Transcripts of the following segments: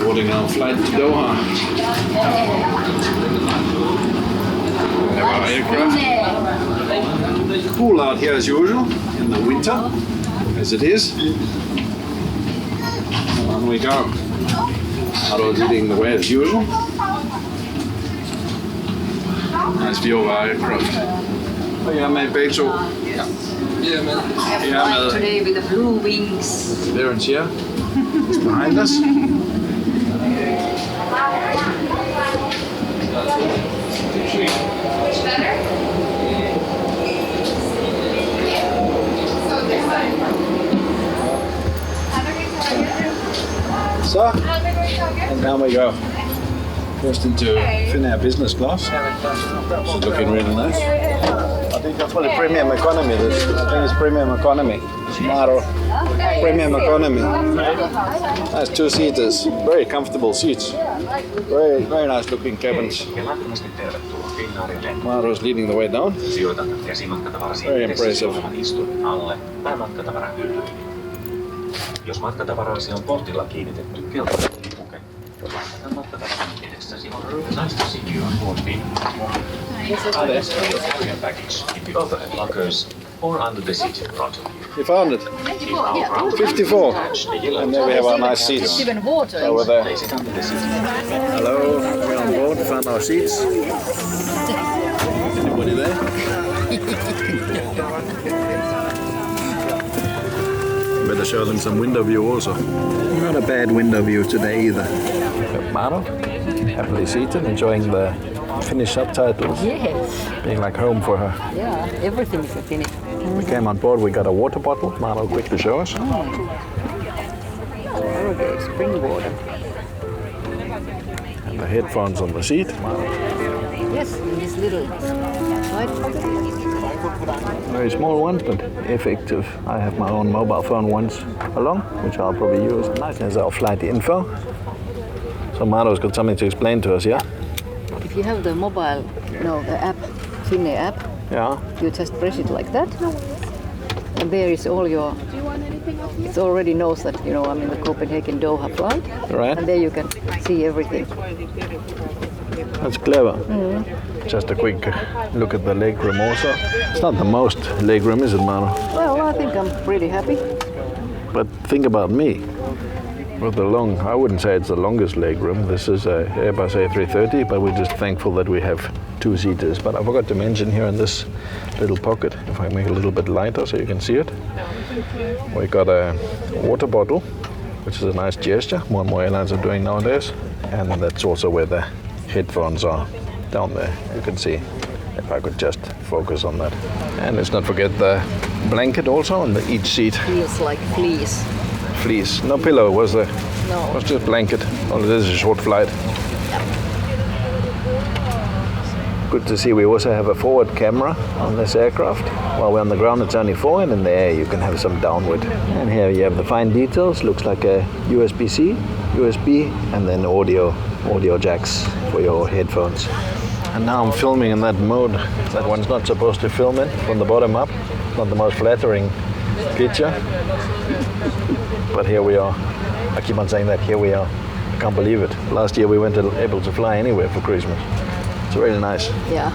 boarding our flight to Doha. We have our aircraft. Cool out here as usual in the winter, as it is. And on we go. Maro leading the way as usual. Nice view of our aircraft. Og jeg er med begge to. Ja. Today with the blue wings. There and here. It's behind us. So, and down we go. First into FINNAIR business class. This is looking really nice. I think that's probably premium economy. I think it's premium economy. Maro. Premium economy. Nice two-seaters. Very comfortable seats. Very nice looking cabins. Maro's leading the way down. Very impressive. Jos matkatavaroisi on portilla kiinnitetty keltapuke, laitetaan matkatavaran edessäsi on nice to see you on board the carrier package in the overhead lockers or under the seat in front of you. You found it? 54. And there we have our nice seats over there. Hello, we're on board, found our seats. Anybody there? Better show them some window view also. Not a bad window view today either. Maro, happily seated, enjoying the Finnish subtitles. Yes. Being like home for her. Yeah, everything is Finnish. We came on board, we got a water bottle. Maro quickly show us. Okay, spring water. And the headphones on the seat. Yes, in this little side pocket. Very small ones, but effective. I have my own mobile phone ones along, which I'll probably use. Nice. There's our flight info. So Maro's got something to explain to us, yeah? If you have the mobile, the app, FINNAIR app, Yeah. you just press it like that. And there is all your, it already knows that, I'm in the Copenhagen Doha flight. Right. And there you can see everything. That's clever. Just a quick look at the legroom also. It's not the most legroom, is it, Maro? Well, I think I'm pretty happy. But think about me. With I wouldn't say it's the longest legroom. This is a Airbus A330, but we're just thankful that we have two-seaters. But I forgot to mention here in this little pocket, if I make it a little bit lighter so you can see it, we got a water bottle, which is a nice gesture. More and more airlines are doing nowadays. And that's also where the headphones are, down there. You can see, if I could just focus on that. And let's not forget the blanket also on each seat. Feels like fleece. Fleece. No pillow, was there? No. It was just blanket. Only this is a short flight. Good to see we also have a forward camera on this aircraft. While we're on the ground it's only forward, and in the air you can have some downward. And here you have the fine details. Looks like a USB-C, USB, and then audio jacks for your headphones. And now I'm filming in that mode that one's not supposed to film in, from the bottom up. Not the most flattering picture. But here we are. I keep on saying that, here we are. I can't believe it. Last year we weren't able to fly anywhere for Christmas. It's really nice. Yeah.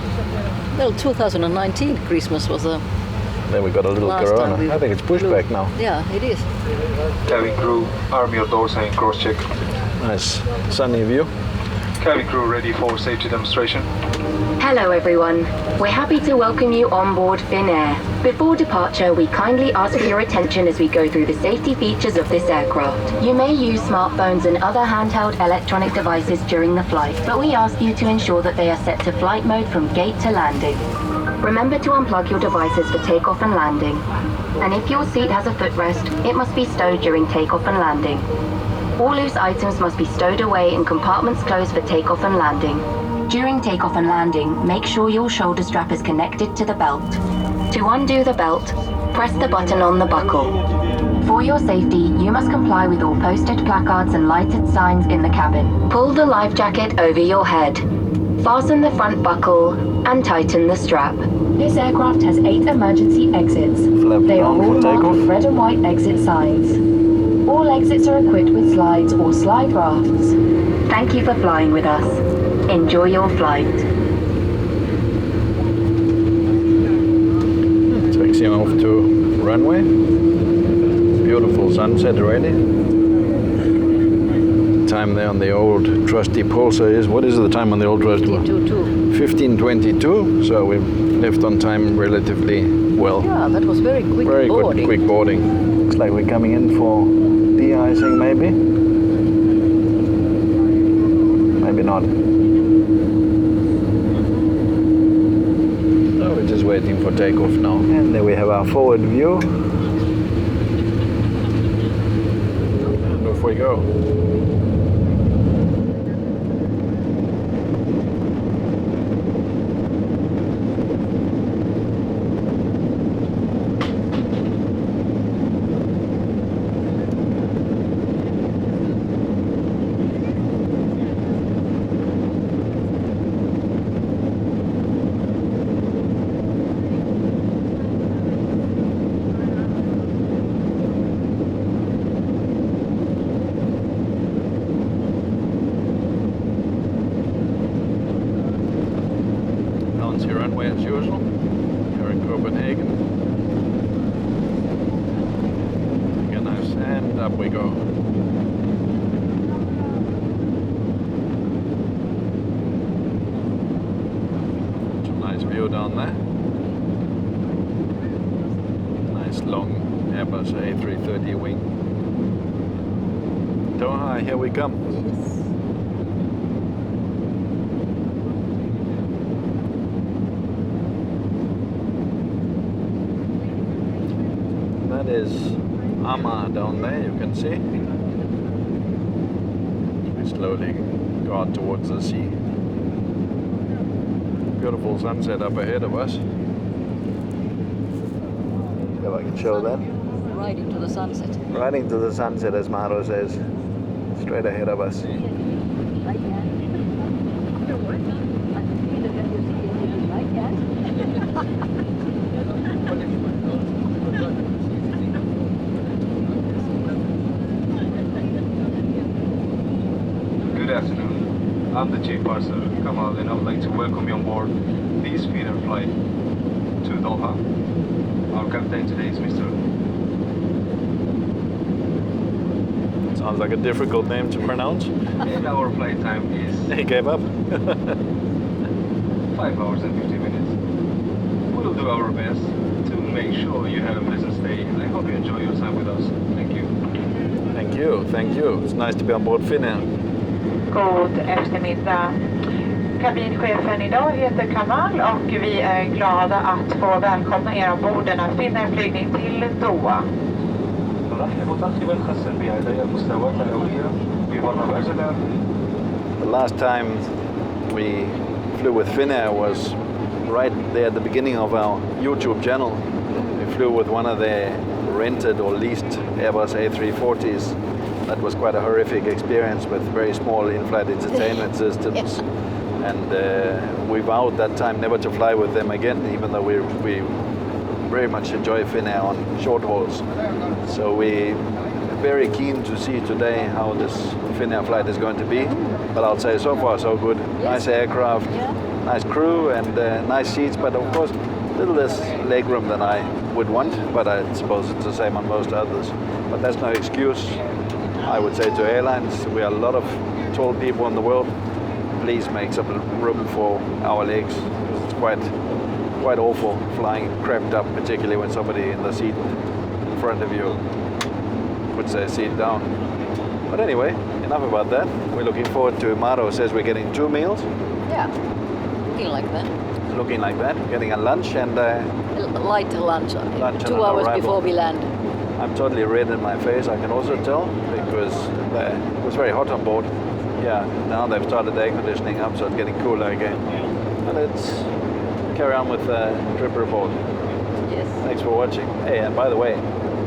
Well, 2019 Christmas was a... Then we got a little corona. I think it's pushback now. Yeah, it is. Cabin crew, arm your doors and cross-check. Nice sunny view. Cabin crew ready for safety demonstration. Hello everyone. We're happy to welcome you on board FINNAIR. Before departure, we kindly ask for your attention as we go through the safety features of this aircraft. You may use smartphones and other handheld electronic devices during the flight, but we ask you to ensure that they are set to flight mode from gate to landing. Remember to unplug your devices for takeoff and landing. And if your seat has a footrest, it must be stowed during takeoff and landing. All loose items must be stowed away and compartments closed for takeoff and landing. During takeoff and landing, make sure your shoulder strap is connected to the belt. To undo the belt, press the button on the buckle. For your safety, you must comply with all posted placards and lighted signs in the cabin. Pull the life jacket over your head. Fasten the front buckle and tighten the strap. This aircraft has 8 emergency exits. They are all marked with red and white exit signs. All exits are equipped with slides or slide rafts. Thank you for flying with us. Enjoy your flight. Taxiing off to runway. Beautiful sunset already. Time there on the old trusty pulsar is, what is the time on the old trusty? 15:22. So we left on time relatively well. Yeah, that was very quick Very boarding. good, quick boarding. Looks like we're coming in for de-icing maybe. Maybe not. So we're just waiting for takeoff now. And there we have our forward view. And off we go. Runway as usual. Here in Copenhagen. Again, nice, and up we go. It's a nice view down there. Nice long Airbus A330 wing. Doha, here we come. That is Hamad down there, you can see. We slowly go out towards the sea. Beautiful sunset up ahead of us. If I can show that. Right into the sunset. Right into the sunset, as Maro says. Straight ahead of us. Good afternoon. I'm the chief parser, Hamad, and I would like to welcome you on board this FINNAIR flight to Doha. Our captain today is Mr. Sounds like a difficult name to pronounce. And our flight time is He gave up. 5 hours and 50 minutes. We'll do our best to make sure you have a pleasant stay, and I hope you enjoy your time with us. Thank you. Thank you, thank you. It's nice to be on board FINNAIR. God eftermiddag. Kabinchefen idag heter Kamal och vi är glada att få välkomna er ombord denna FINNAIR-flygning till Doha. The last time we flew with FINNAIR was right there at the beginning of our YouTube channel. We flew with one of their rented or leased Airbus A330s. That was quite a horrific experience with very small in-flight entertainment systems. And we vowed that time never to fly with them again, even though we very much enjoy FINNAIR on short hauls. So we're very keen to see today how this FINNAIR flight is going to be. But I'll say so far so good. Nice aircraft, nice crew, and nice seats, but of course a little less legroom than I would want, but I suppose it's the same on most others. But that's no excuse, I would say, to airlines. We are a lot of tall people in the world. Please make some room for our legs, because it's quite awful flying cramped up, particularly when somebody in the seat in front of you puts their seat down. But anyway, enough about that. We're looking forward to, Maro says we're getting 2 meals. Yeah, looking like that. Looking like that, getting a lunch and Light lunch. Lunch 2 on hours arrival. before we land. I'm totally red in my face, I can also tell, because it was very hot on board. Yeah, now they've started the air conditioning up, so it's getting cooler again. And let's carry on with Tripreport. Yes. Thanks for watching. Hey, and by the way,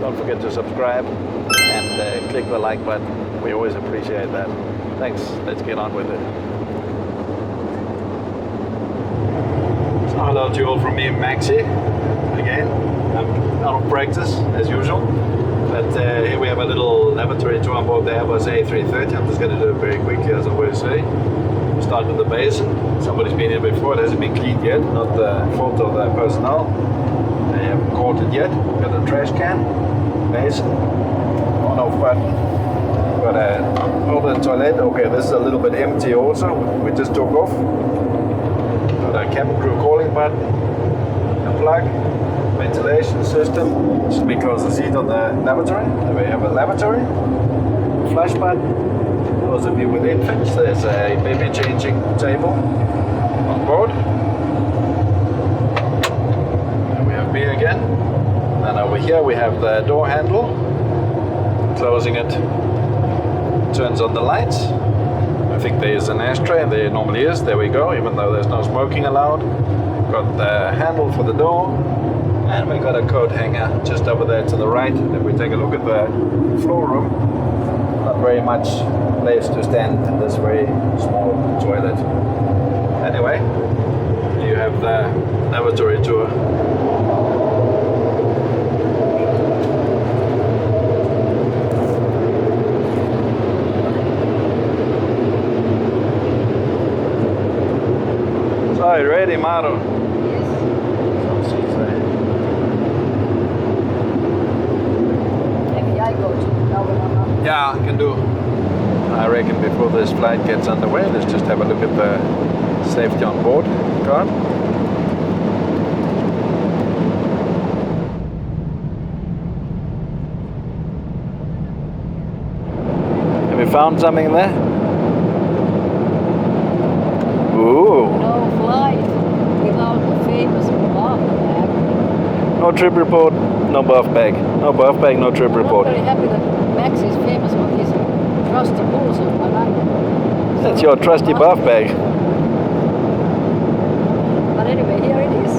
don't forget to subscribe and click the like button. We always appreciate that. Thanks. Let's get on with it. So hello to you all from me, Maxi. Again, I'm out of practice as usual. But here we have a little lavatory tour on board the Airbus A330. I'm just going to do it very quickly, as I always say. Start with the basin. Somebody's been here before. It hasn't been cleaned yet. Not the fault of the personnel. They haven't caught it yet. Got a trash can, basin, on-off button. Got a over the toilet. Okay, this is a little bit empty also. We just took off. Got a cabin crew calling button, a plug. Ventilation system. Should we close the seat on the lavatory? There we have a lavatory, flash button. Those of you with infants, there's a baby changing table on board. And we have beer again. And over here we have the door handle. Closing it turns on the lights. I think there is an ashtray, there normally is. There we go, even though there's no smoking allowed. Got the handle for the door. And we got a coat hanger just over there to the right. If we take a look at the floor room, not very much place to stand in this very small toilet. Anyway, you have the lavatory tour. So, you ready, Maro? Yeah, I can do. I reckon before this flight gets underway, let's just have a look at the safety on board card. Have you found something there? Ooh. No flight without the famous buff bag. No Tripreport, no buff bag. No buff bag, no Tripreport. I'm very happy that Maxi is famous for his trusty pulls on my lap. That's your trusty buff bag. But anyway, here it is.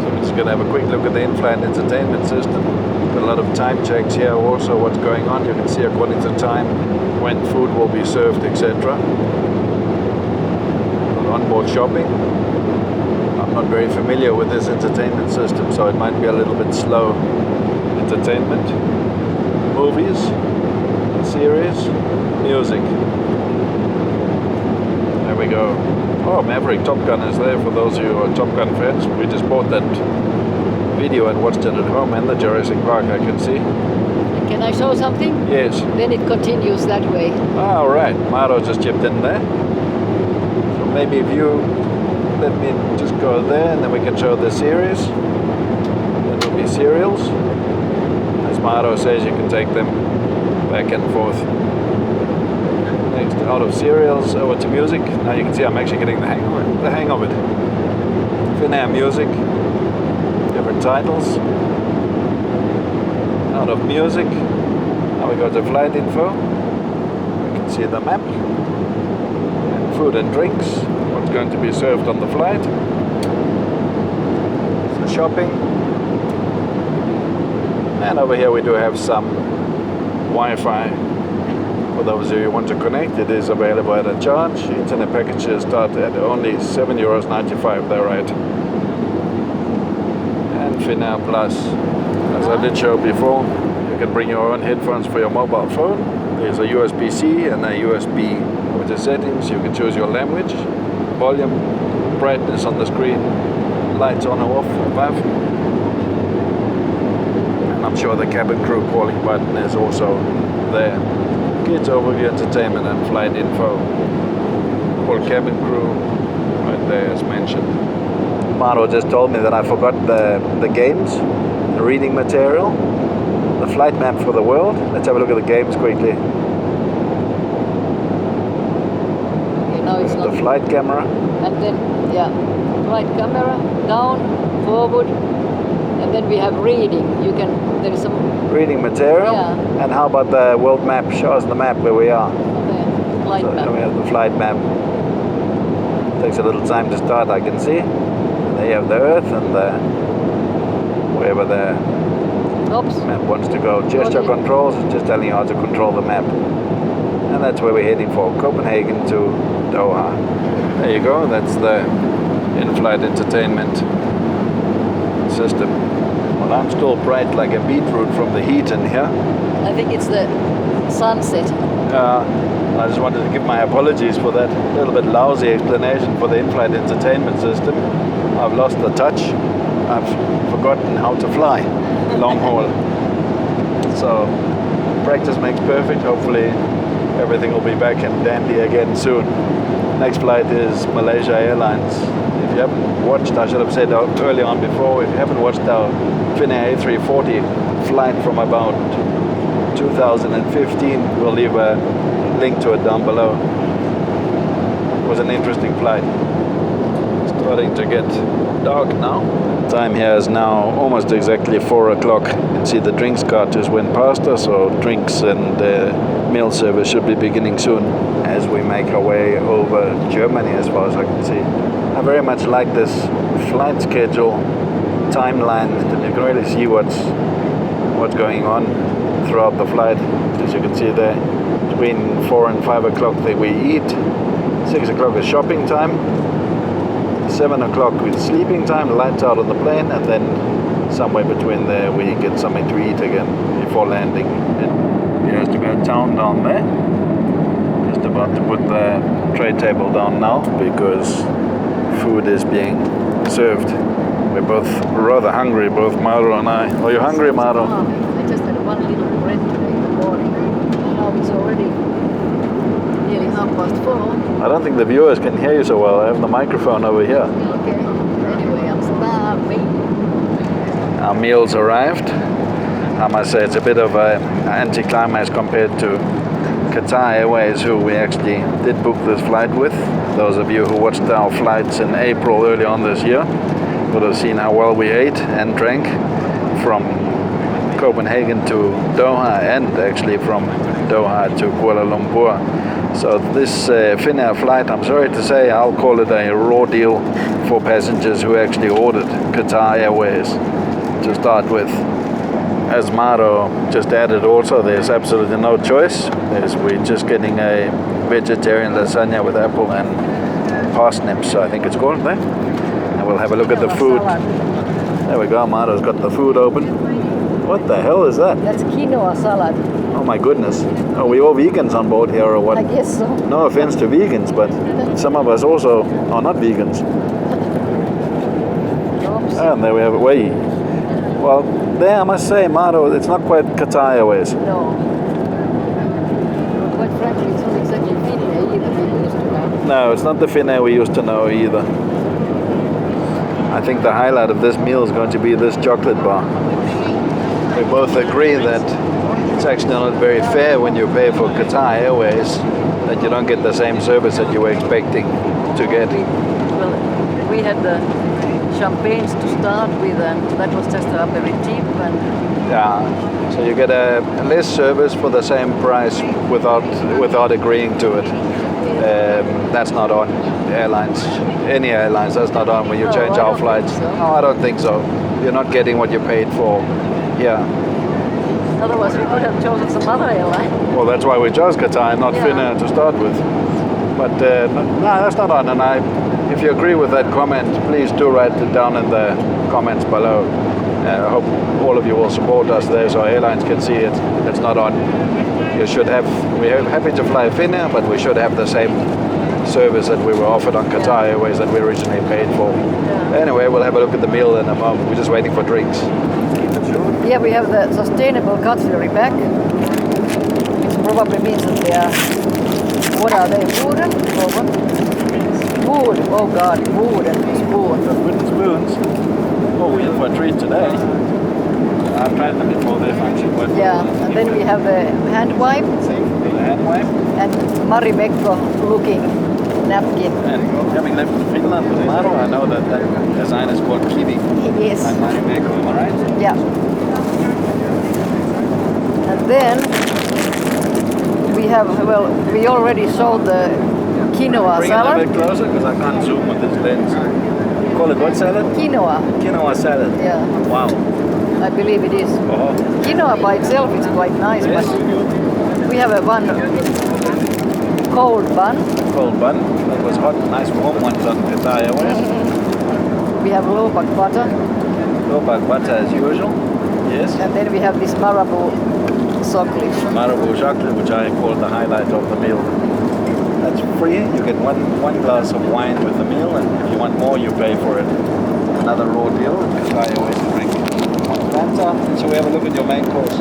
So we're just going to have a quick look at the in-flight entertainment system. Got a lot of time checks here also, what's going on. You can see according to time when food will be served, etc. Onboard shopping. I'm not very familiar with this entertainment system, so it might be a little bit slow. Entertainment, movies, series, music. There we go. Oh, Maverick Top Gun is there for those of you who are Top Gun fans. We just bought that video and watched it at home and the Jurassic Park, I can see. Can I show something? Yes. Then it continues that way. All right, Maro just chipped in there. So maybe if you let me just go there and then we can show the series. That will be serials. As Maro says, you can take them back and forth. Next, out of serials, over to music. Now you can see I'm actually getting the hang of it. FINNAIR music, different titles. Out of music, now we go to flight info. We can see the map, and food and drinks, what's going to be served on the flight. So shopping. And over here we do have some Wi-Fi. For those of you who want to connect, it is available at a charge. Internet packages start at only €7.95, they're right. And FINNAIR Plus. As I did show before, you can bring your own headphones for your mobile phone. There's a USB-C and a USB with the settings. You can choose your language, volume, brightness on the screen, lights on or off above. And I'm sure the cabin crew calling button is also there. Kids overview, entertainment and flight info. All cabin crew right there as mentioned. Maro just told me that I forgot the games. The reading material, the flight map for the world. Let's have a look at the games quickly. Okay, now it's not. The flight camera. And then, yeah, flight camera, down, forward, and then we have reading. You can, there is some Reading material. Yeah. And how about the world map? Show us the map where we are. okay, flight So map. we have the flight map. Takes a little time to start, I can see. And there you have the Earth and the wherever the Oops. map wants to go. Gesture Okay. controls is just telling you how to control the map. And that's where we're heading for, Copenhagen to Doha. There you go, that's the in-flight entertainment system. Well, I'm still bright like a beetroot from the heat in here. I think it's the sunset. I just wanted to give my apologies for that little bit lousy explanation for the in-flight entertainment system. I've lost the touch. I've forgotten how to fly long haul. So practice makes perfect. Hopefully everything will be back and dandy again soon. Next flight is Malaysia Airlines. If you haven't watched, I should have said earlier on before, if you haven't watched our FINNAIR A330 flight from about 2015, we'll leave a link to it down below. It was an interesting flight. Starting to get dark now. Time here is now almost exactly 4 o'clock. You can see the drinks cart just went past us, so drinks and meal service should be beginning soon as we make our way over Germany as far as I can see. I very much like this flight schedule timeline, that you can really see what's going on throughout the flight. As you can see there, between 4 and 5 o'clock that we eat, 6 o'clock is shopping time, 7 o'clock is sleeping time, lights out on the plane, and then somewhere between there we get something to eat again before landing. Here's to go town down there. Just about to put the tray table down now because food is being served. We're both rather hungry, both Maro and I. Are you hungry, Maro? I just had one little bread today in the morning. Now it's already nearly 4:30. I don't think the viewers can hear you so well. I have the microphone over here. Okay. Anyway, I'm starving. Our meals arrived. I must say it's a bit of an anticlimax compared to Qatar Airways, who we actually did book this flight with. Those of you who watched our flights in April early on this year would have seen how well we ate and drank from Copenhagen to Doha, and actually from Doha to Kuala Lumpur. So this FINNAIR flight, I'm sorry to say, I'll call it a raw deal for passengers who actually ordered Qatar Airways to start with. As Maro just added also, there's absolutely no choice. We're just getting a vegetarian lasagna with apple and parsnips, I think it's called there. And we'll have a look at the food. There we go, Maro's got the food open. What the hell is that? That's quinoa salad. Oh my goodness. Are we all vegans on board here or what? I guess so. No offense to vegans, but some of us also are not vegans. And there we have it. Well, there I must say, Maro, it's not quite Qatar Airways. No. Quite frankly, it's not exactly FINNAIR either we used to know. No, it's not the FINNAIR we used to know either. I think the highlight of this meal is going to be this chocolate bar. We both agree that it's actually not very fair when you pay for Qatar Airways that you don't get the same service that you were expecting to get. Well, we had the champagnes to start with, and that was just an aperitif. And yeah, so you get a less service for the same price without agreeing to it. That's not on airlines, any airlines. That's not on when you change our flights. No, I don't think so. You're not getting what you paid for. Yeah. Otherwise, we could have chosen some other airline. Well, that's why we chose Qatar and not FINNAIR to start with. But no, that's not on. And if you agree with that comment, please do write it down in the comments below. I hope all of you will support us there so airlines can see it. It's not on. We're happy to fly FINNAIR, but we should have the same service that we were offered on Qatar Airways that we originally paid for. Yeah. Anyway, we'll have a look at the meal in a moment. We're just waiting for drinks. Yeah, we have the sustainable cutlery back, which probably means that they are, what are they, wooden or what? Wood, oh god, wooden spoon. Wooden spoons? Oh, we're in for a treat today. I've tried them before, they function quite well. Yeah, and then we have the hand wipe. The hand wipe. And Marimekko looking napkin. And having left Finland with Maro, I know that design is called Kiwi. Yes. Like Marimekko, am I right? Yeah. And then we have, well, we already showed the quinoa Bring salad. it a bit closer because I can't zoom with this lens. You call it what salad? Quinoa. Quinoa salad. Yeah. Wow. I believe it is. Oh. Quinoa by itself is quite nice, Yes. but we have a one cold bun. Cold bun. That was hot, nice warm ones on Qatar Airways. We have low butter. Tobak butter as usual. Yes. And then we have this Marabou chocolate. Marabou chocolate, which I call the highlight of the meal. That's free. You get one glass of wine with the meal, and if you want more, you pay for it. Another raw deal, because I always drink one Fanta. So we have a look at your main course.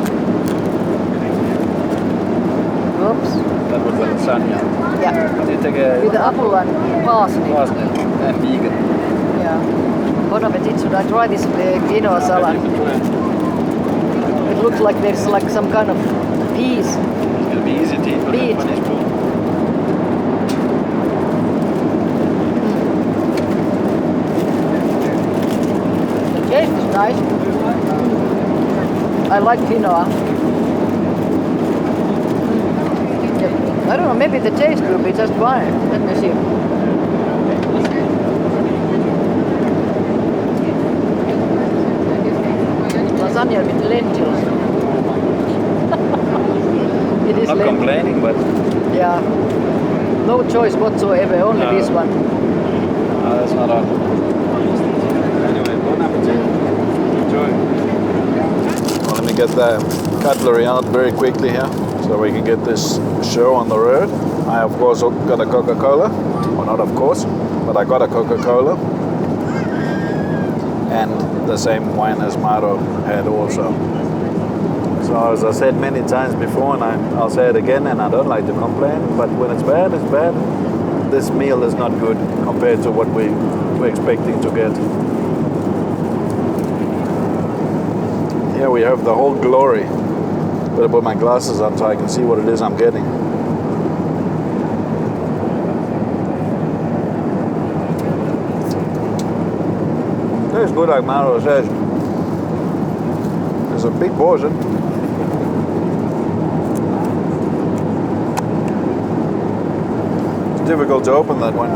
Oops. That was the lasagna. Yeah. And you take a With the apple and parsnip. parsnip and vegan. Yeah. Bon appetit. Should I try this quinoa salad? It looks like there's like some kind of peas. It's gonna be easy to eat with Beet. a funny spoon. The taste is nice. I like quinoa. Yeah. I don't know, maybe the taste will be just fine. Let me see. Lasagna with lentils. It is Not lentils. complaining, but Yeah. No choice whatsoever, only No. this one. that's not on. Anyway, bon appetit. Enjoy. Well, let me get the cutlery out very quickly here, so we can get this show on the road. I of course got a Coca-Cola. Well, not of course, but I got a Coca-Cola. And the same wine as Maro had also. So as I said many times before, and I'll say it again, and I don't like to complain, but when it's bad, it's bad. This meal is not good compared to what we were expecting to get. Here we have the whole glory. Better put my glasses on so I can see what it is I'm getting. Tastes good like Maro says. It's a big portion. It's difficult to open that one.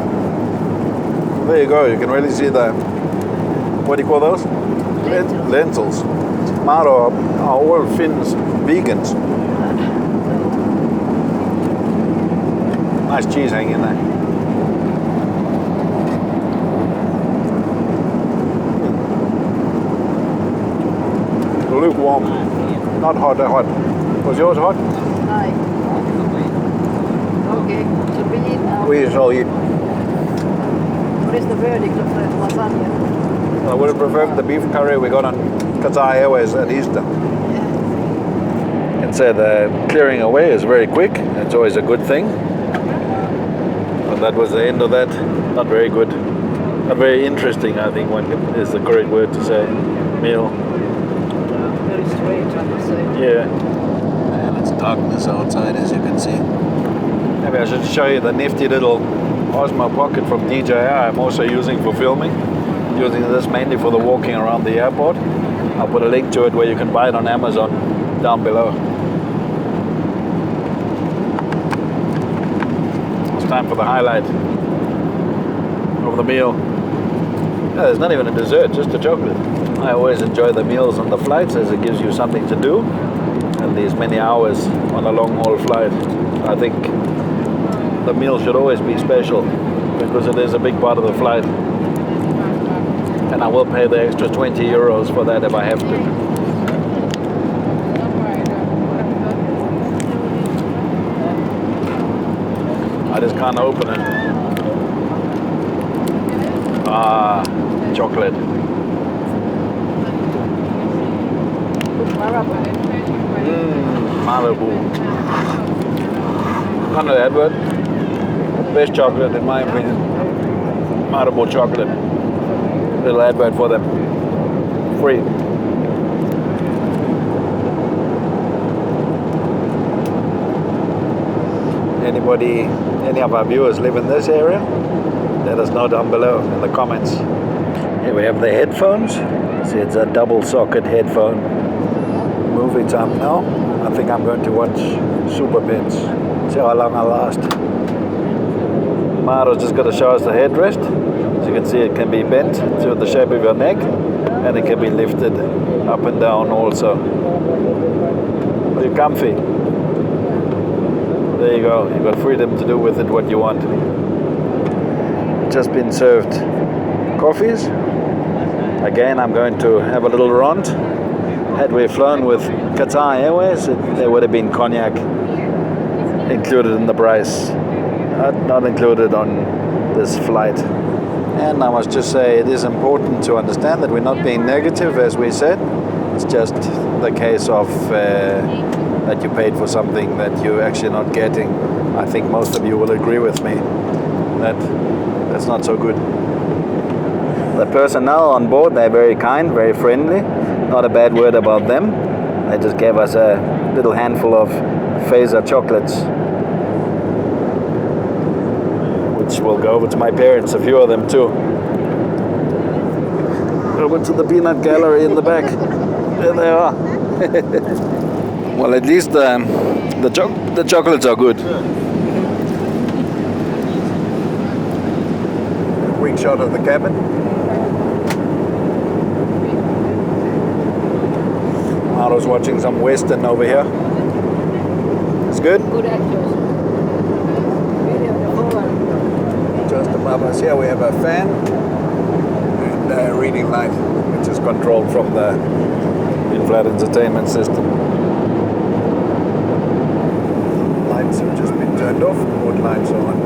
There you go, you can really see the, what do you call those? Lentils. Maro are all Finns vegans. Nice cheese hanging in there. Lukewarm, not hot, hot. Was yours hot? Aye. Okay, so we eat now. We shall eat. What is the verdict of the lasagna? I would have preferred the beef curry we got on Qatar Airways at Easter. It said clearing away is very quick. It's always a good thing. But that was the end of that. Not very good. Not very interesting, I think, one is the correct word to say. Meal. Very strange, I would say. Yeah. And it's darkness outside, as you can see. Maybe I should show you the nifty little Osmo Pocket from DJI I'm also using for filming. Using this mainly for the walking around the airport. I'll put a link to it where you can buy it on Amazon down below. It's time for the highlight of the meal. Yeah, there's not even a dessert, just a chocolate. I always enjoy the meals on the flights as it gives you something to do. And these many hours on a long haul flight. I think the meal should always be special because it is a big part of the flight. And I will pay the extra 20 euros for that if I have to. I just can't open it. Ah, chocolate. Malibu. Under the advert. Best chocolate in my opinion. Malibu chocolate. Little advert for them. Free. Anybody, any of our viewers live in this area? Let us know down below in the comments. Here we have the headphones. See, it's a double socket headphone. Movie time now. I think I'm going to watch Super Pets. See how long I last. Maro's just going to show us the headrest. As you can see, it can be bent to the shape of your neck, and it can be lifted up and down also. Are you comfy? There you go. You've got freedom to do with it what you want. Just been served coffees. Again, I'm going to have a little rant. Had we flown with Qatar Airways, there would have been cognac included in the price, not included on this flight. And I must just say, it is important to understand that we're not being negative, as we said. It's just the case of that you paid for something that you're actually not getting. I think most of you will agree with me that that's not so good. The personnel on board, they're very kind, very friendly. Not a bad word about them. They just gave us a little handful of Fazer chocolates, which will go over to my parents, a few of them too. Over to the peanut gallery in the back. There they are. Well, at least the chocolates are good. Quick shot of the cabin. Maro's watching some Western over here. It's good? Good actors. Just above us here we have a fan and a reading light, which is controlled from the in-flight entertainment system. Lights have just been turned off, board lights are on.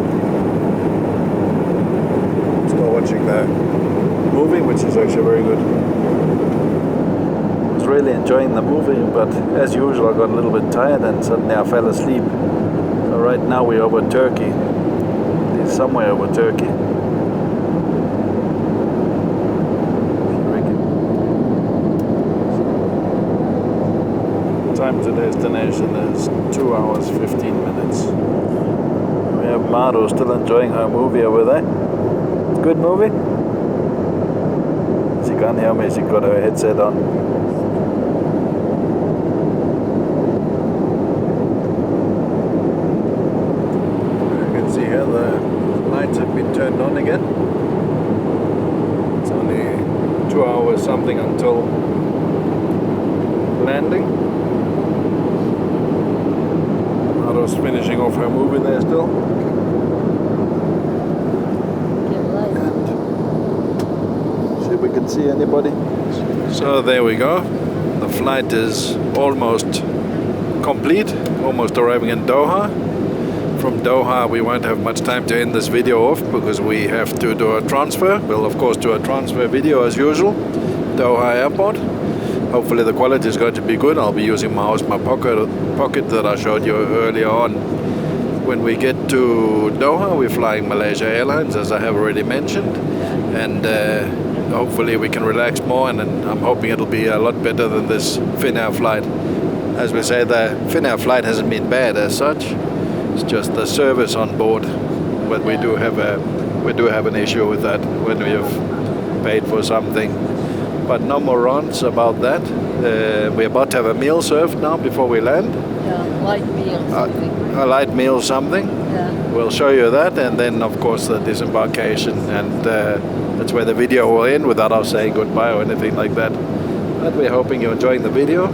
Still watching the movie, which is actually very good. I was really enjoying the movie, but as usual I got a little bit tired and suddenly I fell asleep. So right now we're over Turkey. Somewhere over Turkey. Time to destination is 2 hours 15 minutes. We have Maro still enjoying her movie over there. Good movie. She can't hear me, she got her headset on. You can see here the lights have been turned on again. It's only 2 hours something until landing. Maro's finishing off her movie there still. And see if we can see anybody. So there we go. The flight is almost complete, almost arriving in Doha. From Doha we won't have much time to end this video off because we have to do a transfer. We'll of course do a transfer video as usual. Doha airport. Hopefully the quality is going to be good. I'll be using my pocket that I showed you earlier on. When we get to Doha we're flying Malaysia Airlines, as I have already mentioned, and hopefully we can relax more, and I'm hoping it'll be a lot better than this FINNAIR flight. As we say, the FINNAIR flight hasn't been bad as such. It's just the service on board, but we do have an issue with that when we have paid for something. But no more rants about that. We're about to have a meal served now before we land. Yeah, light meal something. A light meal something. Yeah. We'll show you that, and then of course the disembarkation, and that's where the video will end without us saying goodbye or anything like that. But we're hoping you're enjoying the video.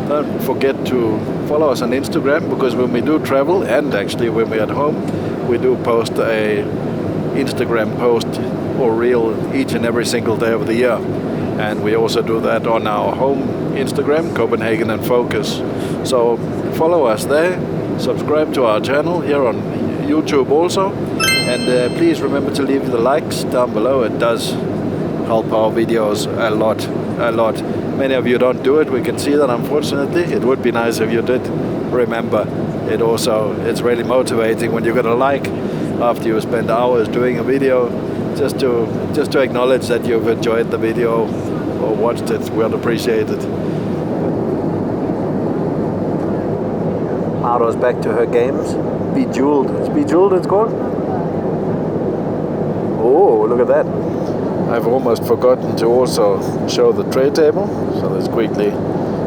Don't forget to follow us on Instagram, because when we do travel, and actually when we're at home, we do post a Instagram post or reel each and every single day of the year. And we also do that on our home Instagram, Copenhagen and Focus. So follow us there, subscribe to our channel here on YouTube also, and please remember to leave the likes down below. It does help our videos a lot. Many of you don't do it, we can see that, unfortunately. It would be nice if you did. Remember, it's really motivating when you get a like after you spend hours doing a video, just to acknowledge that you've enjoyed the video or watched it. We'll appreciate it. Maro's back to her games. Bejeweled. It's Bejeweled it's called? Oh, look at that. I've almost forgotten to also show the tray table, so let's quickly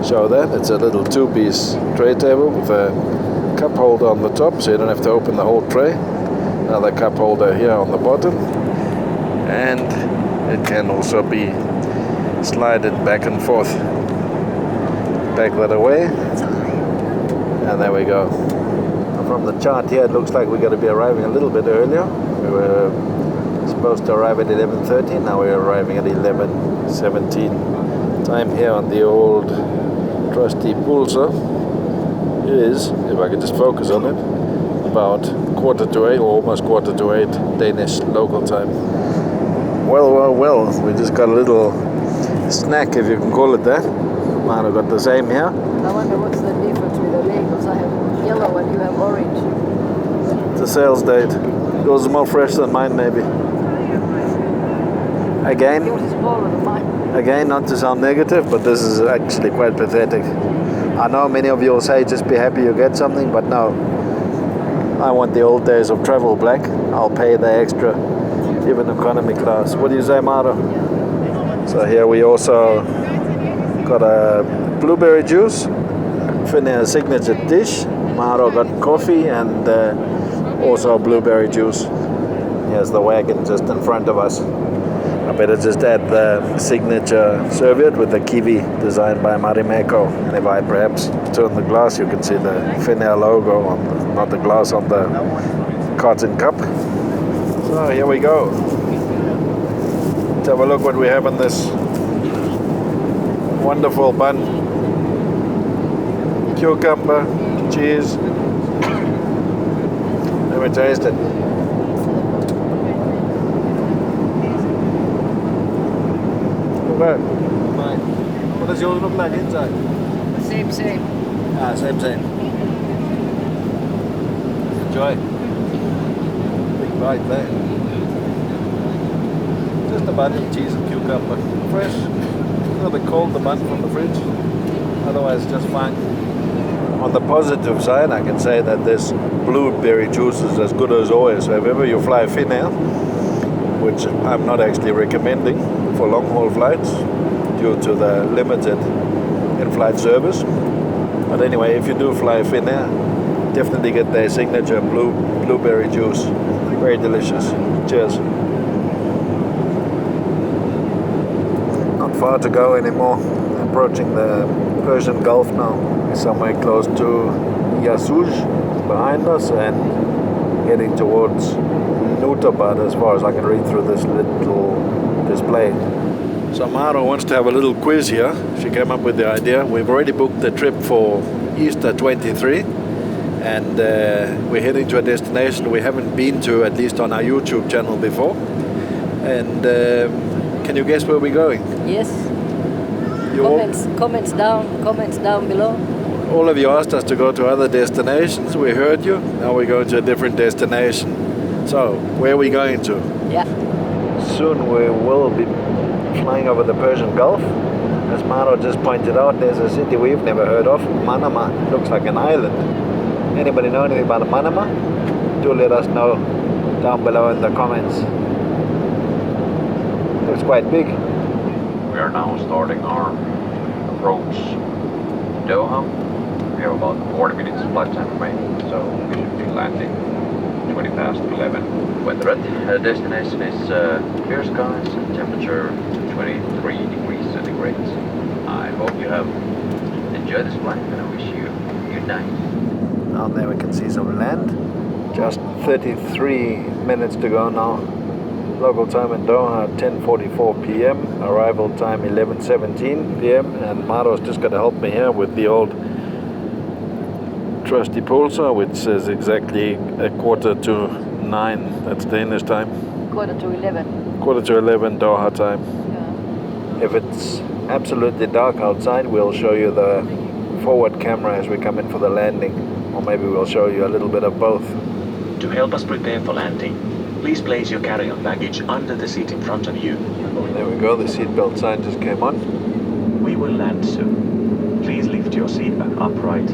show that. It's a little two-piece tray table with a cup holder on the top, so you don't have to open the whole tray. Another cup holder here on the bottom, and it can also be slided back and forth. Back that away, and there we go. From the chart here, it looks like we're going to be arriving a little bit earlier. We were supposed to arrive at 11:30. Now we're arriving at 11:17. Time here on the old trusty Pulsar is, if I could just focus on it, about 7:45 or almost 7:45 Danish local time. Well, we just got a little snack, if you can call it that. Maro got the same here. I wonder what's the difference with the labels. I have yellow and you have orange. It's a sales date. Yours is more fresh than mine, maybe. Again, Yours is smaller than mine. Again, not to sound negative, but this is actually quite pathetic. I know many of you will say just be happy you get something, but no. I want the old days of travel black. I'll pay the extra, even economy class. What do you say, Maro? So here we also got a blueberry juice, FINNAIR signature dish. Maro got coffee and also blueberry juice. Here's the wagon just in front of us. I better just add the signature serviette with the kiwi designed by Marimekko. And if I perhaps turn the glass, you can see the FINNAIR logo on the, not the glass, on the carton cup. So here we go. Let's have a look what we have in this wonderful bun. Cucumber, cheese. Let me taste it. Right. What does yours look like inside? Same. Same. Enjoy. Big bite there. Just a bun of cheese and cucumber. Fresh. A little bit cold, the bun from the fridge. Otherwise, just fine. On the positive side, I can say that this blueberry juice is as good as always. If ever you fly FINNAIR, which I'm not actually recommending for long-haul flights due to the limited in-flight service. But anyway, if you do fly FINNAIR, definitely get their signature blueberry juice. Very delicious. Cheers. Not far to go anymore. Approaching the Persian Gulf now. We're somewhere close to Yasuj behind us and heading towards Nutabad as far as I can read through this little display. So Maro wants to have a little quiz here. She came up with the idea. We've already booked the trip for Easter 23 and we're heading to a destination we haven't been to, at least on our YouTube channel before. And can you guess where we're going? Yes. Comments down below. All of you asked us to go to other destinations. We heard you. Now we're going to a different destination. So, where are we going to? Yeah. Soon we will be flying over the Persian Gulf. As Maro just pointed out, there's a city we've never heard of, Manama. Looks like an island. Anybody know anything about Manama? Do let us know down below in the comments. Looks quite big. We are now starting our approach Doha. We have about 40 minutes flight time remaining, so we should be landing 20 past 11. Weather at the destination is clear skies, temperature 23 degrees centigrade. I hope you have enjoyed this flight and I wish you a good night. Down there we can see some land. Just 33 minutes to go now. Local time in Doha 10:44 p.m. Arrival time 11:17 p.m. And Maro's just going to help me here with the old trusty Pulsar, which says exactly 8:45. That's Danish time. 11:45. 11:45 Doha time. Yeah. If it's absolutely dark outside, we'll show you the forward camera as we come in for the landing. Or maybe we'll show you a little bit of both. To help us prepare for landing, please place your carry-on baggage under the seat in front of you. There we go, the seatbelt sign just came on. We will land soon. Please lift your seat back upright,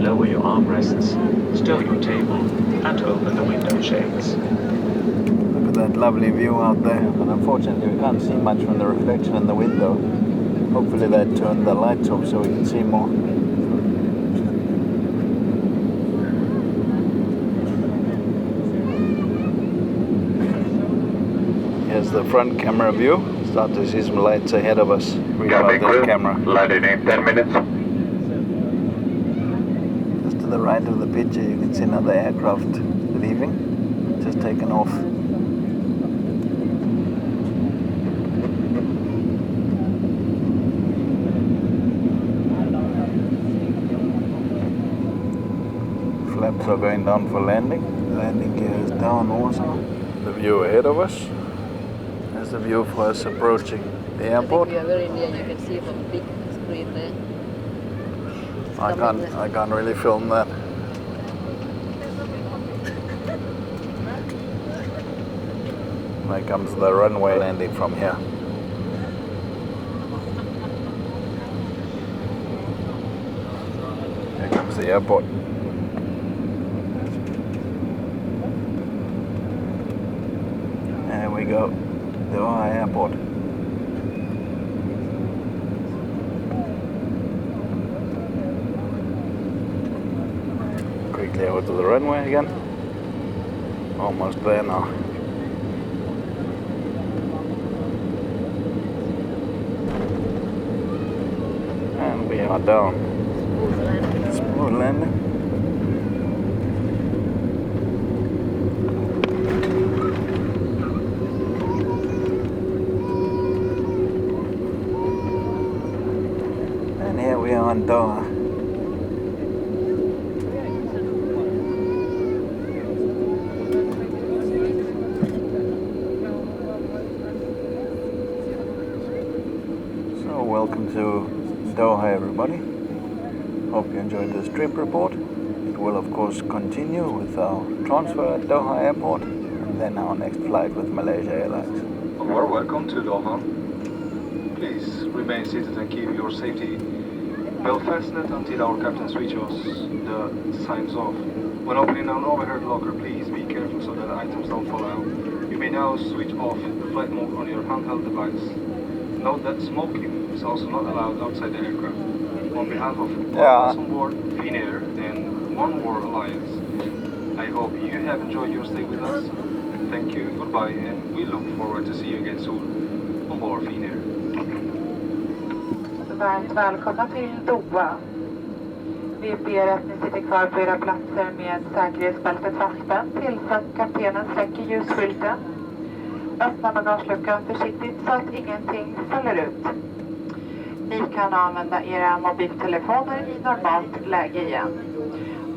lower your armrests, stow your table, and open the window shades. Look at that lovely view out there. And unfortunately we can't see much from the reflection in the window. Hopefully they turned the lights off so we can see more. Here's the front camera view. Start to see some lights ahead of us. Reroute this camera. Landing in 10 minutes. Just to the right of the picture you can see another aircraft leaving. Just taken off. flaps are going down for landing. Landing gear is down also. The view ahead of us. There's the view for us approaching the airport. We are very near, you can see from big screen there. I can't really film that. There comes the runway landing from here. Here comes the airport. There we go, Doha Airport. Quickly over to the runway again. Almost there now. And we are down. Smooth landing. And here we are in Doha. Welcome to Doha, everybody. Hope you enjoyed this trip report. It will of course continue with our transfer at Doha Airport and then our next flight with Malaysia Airlines. Well, welcome to Doha. Please remain seated and keep your safety belt fastened until our captain switches the signs off. When opening an overhead locker, please be careful so that items don't fall out. You may now switch off the flight mode on your handheld device. Note that smoking is also not allowed outside the aircraft. On behalf of all of us on board FINNAIR and One World Alliance, I hope you have enjoyed your stay with us. Thank you, goodbye, and we look forward to see you again soon on board FINNAIR. Varmt välkomna till Doha. Vi ber att ni sitter kvar på era platser med säkerhetsbältet fastspänt tills att kaptenen släcker ljusskylten. Öppna bagageluckan försiktigt så att ingenting faller ut. Ni kan använda era mobiltelefoner i normalt läge igen.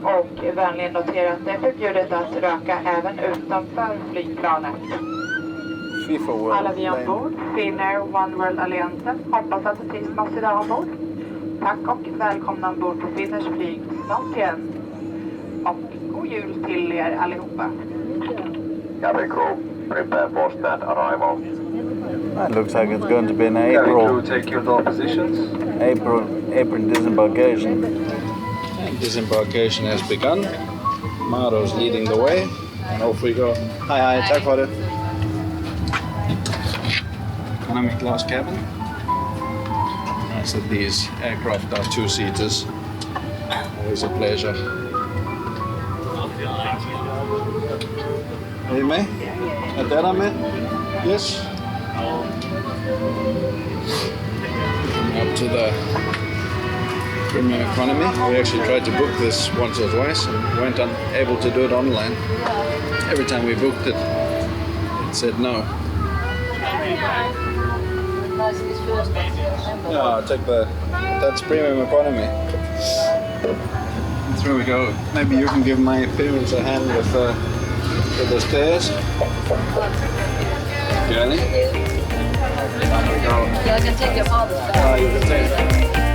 Och vänligen notera att det är förbjudet att röka även utanför flygplanet. Alla vi ombord, FINNAIR One World Alliansen, hoppas att det trivs med oss idag ombord. Tack och välkomna ombord på FINNAIRs flyg snart igen. Och god jul till er allihopa. Cabin crew, prepare for stand arrival. It looks like it's going to be an Cabin crew, April take your door positions. April disembarkation. And disembarkation has begun. Maro's leading the way. And off we go. Hi, tack för det. Economic class cabin. Nice that these aircraft are two-seaters. Always a pleasure. Är du med? Är Dara med? Yes? Up to the premium economy. We actually tried to book this once or twice and weren't able to do it online. Every time we booked it, it said no. Yeah, I'll take that's premium economy. And through we go. Maybe you can give my parents a hand with the stairs. Journey. Yeah, I can take your father's back. You can take